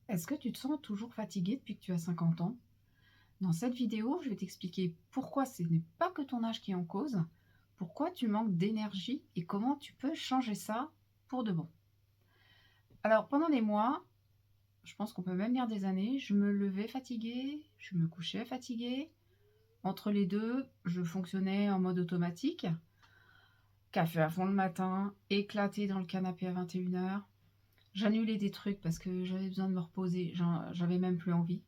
Est-ce que tu te sens toujours fatigué depuis que tu as 50 ans? Dans cette vidéo, je vais t'expliquer pourquoi ce n'est pas que ton âge qui est en cause, pourquoi tu manques d'énergie et comment tu peux changer ça pour de bon. Alors, pendant des mois, je pense qu'on peut même dire des années, je me levais fatiguée, je me couchais fatiguée. Entre les deux, je fonctionnais en mode automatique, café à fond le matin, éclaté dans le canapé à 21 h. J'annulais des trucs parce que j'avais besoin de me reposer, j'avais même plus envie.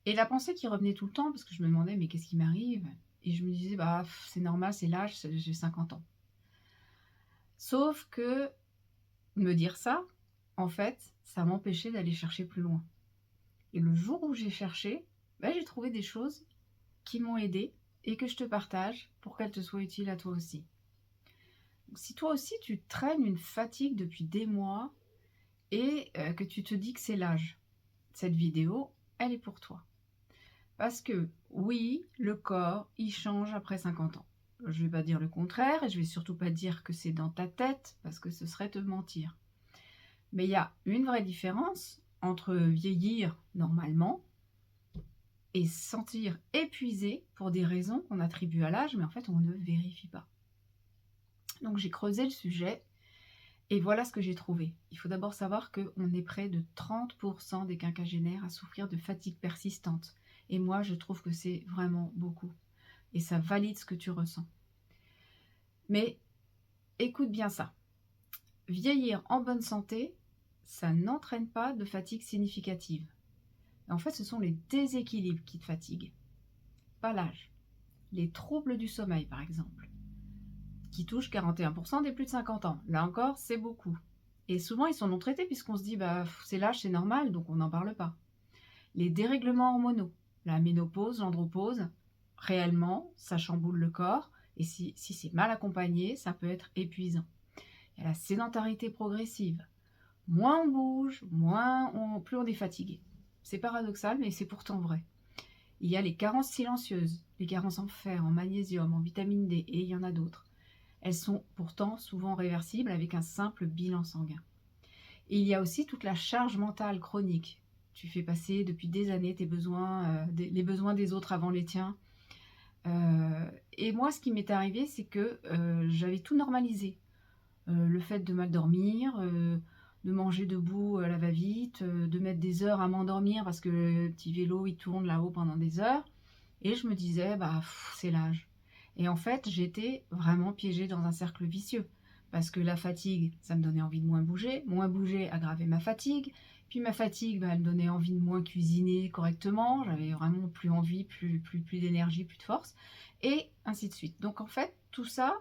Et la pensée qui revenait tout le temps, parce que je me demandais: «Mais qu'est-ce qui m'arrive?» Et je me disais: «Bah, c'est normal, c'est l'âge, j'ai 50 ans». Sauf que me dire ça, en fait, ça m'empêchait d'aller chercher plus loin. Et le jour où j'ai cherché, bah, j'ai trouvé des choses qui m'ont aidée et que je te partage pour qu'elles te soient utiles à toi aussi. Donc si toi aussi tu traînes une fatigue depuis des mois et que tu te dis que c'est l'âge, cette vidéo, elle est pour toi. Parce que oui, le corps, il change après 50 ans. Je ne vais pas dire le contraire et je vais surtout pas dire que c'est dans ta tête parce que ce serait te mentir. Mais il y a une vraie différence entre vieillir normalement et se sentir épuisé pour des raisons qu'on attribue à l'âge, mais en fait on ne vérifie pas. Donc j'ai creusé le sujet et voilà ce que j'ai trouvé. Il faut d'abord savoir qu'on est près de 30% des quinquagénaires à souffrir de fatigue persistante. Et moi, je trouve que c'est vraiment beaucoup. Et ça valide ce que tu ressens. Mais écoute bien ça. Vieillir en bonne santé, ça n'entraîne pas de fatigue significative. En fait, ce sont les déséquilibres qui te fatiguent, pas l'âge. Les troubles du sommeil, par exemple, qui touchent 41% des plus de 50 ans. Là encore, c'est beaucoup. Et souvent, ils sont non traités puisqu'on se dit, bah, c'est l'âge, c'est normal, donc on n'en parle pas. Les dérèglements hormonaux, la ménopause, l'andropause, réellement, ça chamboule le corps. Et si c'est mal accompagné, ça peut être épuisant. Il y a la sédentarité progressive. Moins on bouge, plus on est fatigué. C'est paradoxal, mais c'est pourtant vrai. Il y a les carences silencieuses, les carences en fer, en magnésium, en vitamine D, et il y en a d'autres. Elles sont pourtant souvent réversibles avec un simple bilan sanguin. Et il y a aussi toute la charge mentale chronique. Tu fais passer depuis des années tes besoins, les besoins des autres avant les tiens. Et moi, ce qui m'est arrivé, c'est que j'avais tout normalisé. Le fait de mal dormir, de manger debout à la va-vite, de mettre des heures à m'endormir parce que le petit vélo, il tourne là-haut pendant des heures. Et je me disais: «Bah, c'est l'âge». Et en fait, j'étais vraiment piégée dans un cercle vicieux. Parce que la fatigue, ça me donnait envie de moins bouger aggravait ma fatigue, puis ma fatigue, bah, elle me donnait envie de moins cuisiner correctement, j'avais vraiment plus envie, plus d'énergie, plus de force et ainsi de suite. Donc en fait, tout ça,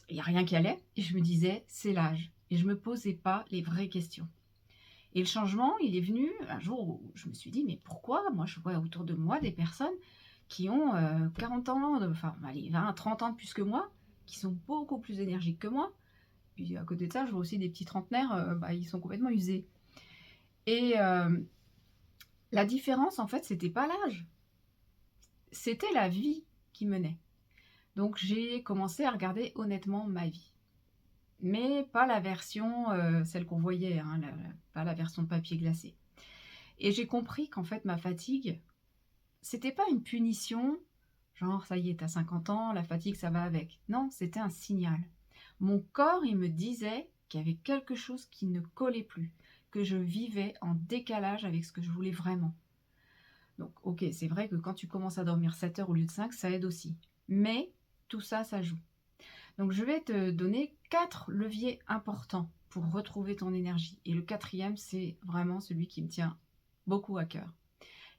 il y a rien qui allait et je me disais: «C'est l'âge» et je me posais pas les vraies questions. Et le changement, il est venu un jour où je me suis dit: «Mais pourquoi?» Moi, je vois autour de moi des personnes qui ont, 40 ans, enfin, allez, 20-30 ans de plus que moi, qui sont beaucoup plus énergiques que moi. Puis à côté de ça, je vois aussi des petits trentenaires, bah, ils sont complètement usés. Et la différence, en fait, c'était pas l'âge, c'était la vie qui menait. Donc j'ai commencé à regarder honnêtement ma vie. Mais pas la version, celle qu'on voyait, hein, pas la version papier glacé. Et j'ai compris qu'en fait ma fatigue, c'était pas une punition, genre: «Ça y est, tu as 50 ans, la fatigue ça va avec». Non, c'était un signal. Mon corps, il me disait qu'il y avait quelque chose qui ne collait plus, que je vivais en décalage avec ce que je voulais vraiment. Donc OK, c'est vrai que quand tu commences à dormir 7 heures au lieu de 5, ça aide aussi. Mais tout ça, ça joue. Donc je vais te donner 4 leviers importants pour retrouver ton énergie et le quatrième, c'est vraiment celui qui me tient beaucoup à cœur.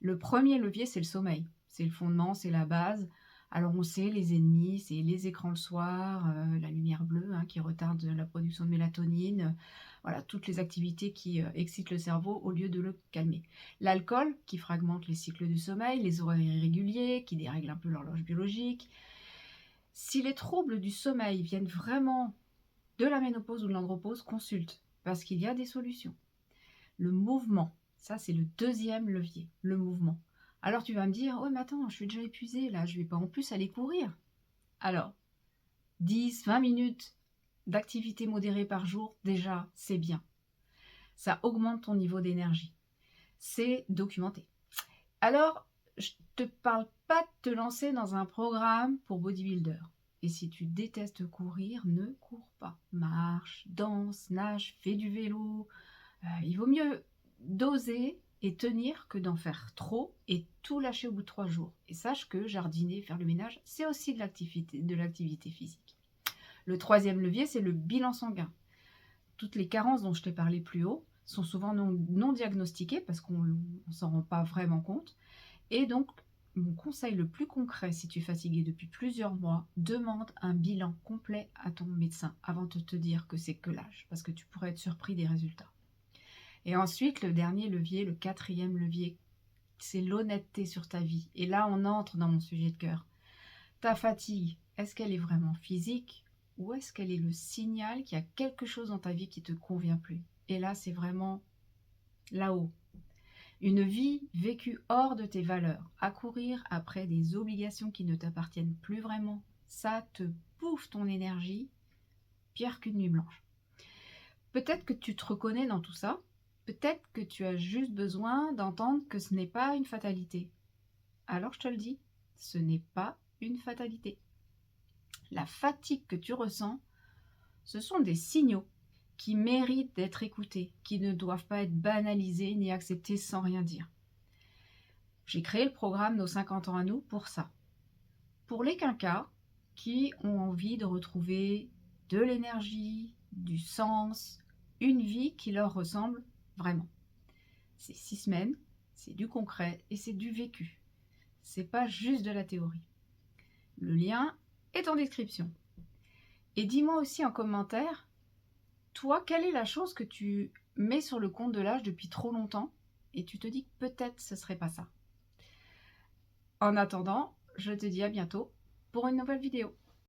Le premier levier, c'est le sommeil. C'est le fondement, c'est la base. Alors on sait, les ennemis, c'est les écrans le soir, la lumière bleue, hein, qui retarde la production de mélatonine, voilà, toutes les activités qui, excitent le cerveau au lieu de le calmer. L'alcool qui fragmente les cycles du sommeil, les horaires irréguliers qui dérèglent un peu l'horloge biologique. Si les troubles du sommeil viennent vraiment de la ménopause ou de l'andropause, consulte, parce qu'il y a des solutions. Le mouvement, ça c'est le deuxième levier, le mouvement. Alors tu vas me dire: «Ouais mais attends, je suis déjà épuisée là, je vais pas en plus aller courir». Alors 10-20 minutes d'activité modérée par jour, déjà, c'est bien. ça augmente ton niveau d'énergie. C'est documenté. Alors, je te parle pas de te lancer dans un programme pour bodybuilder. Et si tu détestes courir, ne cours pas. Marche, danse, nage, fais du vélo. Il vaut mieux doser et tenir que d'en faire trop et tout lâcher au bout de 3 jours. Et sache que jardiner, faire le ménage, c'est aussi de l'activité physique. Le troisième levier, c'est le bilan sanguin. Toutes les carences dont je t'ai parlé plus haut sont souvent non diagnostiquées parce qu'on ne s'en rend pas vraiment compte. Et donc, mon conseil le plus concret, si tu es fatigué depuis plusieurs mois, demande un bilan complet à ton médecin avant de te dire que c'est que l'âge, parce que tu pourrais être surpris des résultats. Et ensuite, le dernier levier, le quatrième levier, c'est l'honnêteté sur ta vie. Et là, on entre dans mon sujet de cœur. Ta fatigue, est-ce qu'elle est vraiment physique ou est-ce qu'elle est le signal qu'il y a quelque chose dans ta vie qui ne te convient plus? Et là, c'est vraiment là-haut. Une vie vécue hors de tes valeurs, à courir après des obligations qui ne t'appartiennent plus vraiment, ça te bouffe ton énergie, pire qu'une nuit blanche. Peut-être que tu te reconnais dans tout ça, peut-être que tu as juste besoin d'entendre que ce n'est pas une fatalité. Alors je te le dis, ce n'est pas une fatalité. La fatigue que tu ressens, ce sont des signaux qui méritent d'être écoutés, qui ne doivent pas être banalisés ni acceptés sans rien dire. J'ai créé le programme Nos 50 ans à nous pour ça. Pour les quinquas qui ont envie de retrouver de l'énergie, du sens, une vie qui leur ressemble vraiment. C'est 6 semaines, c'est du concret et c'est du vécu. C'est pas juste de la théorie. Le lien est en description. Et dis-moi aussi en commentaire, toi, quelle est la chose que tu mets sur le compte de l'âge depuis trop longtemps et tu te dis que peut-être ce serait pas ça. En attendant, je te dis à bientôt pour une nouvelle vidéo.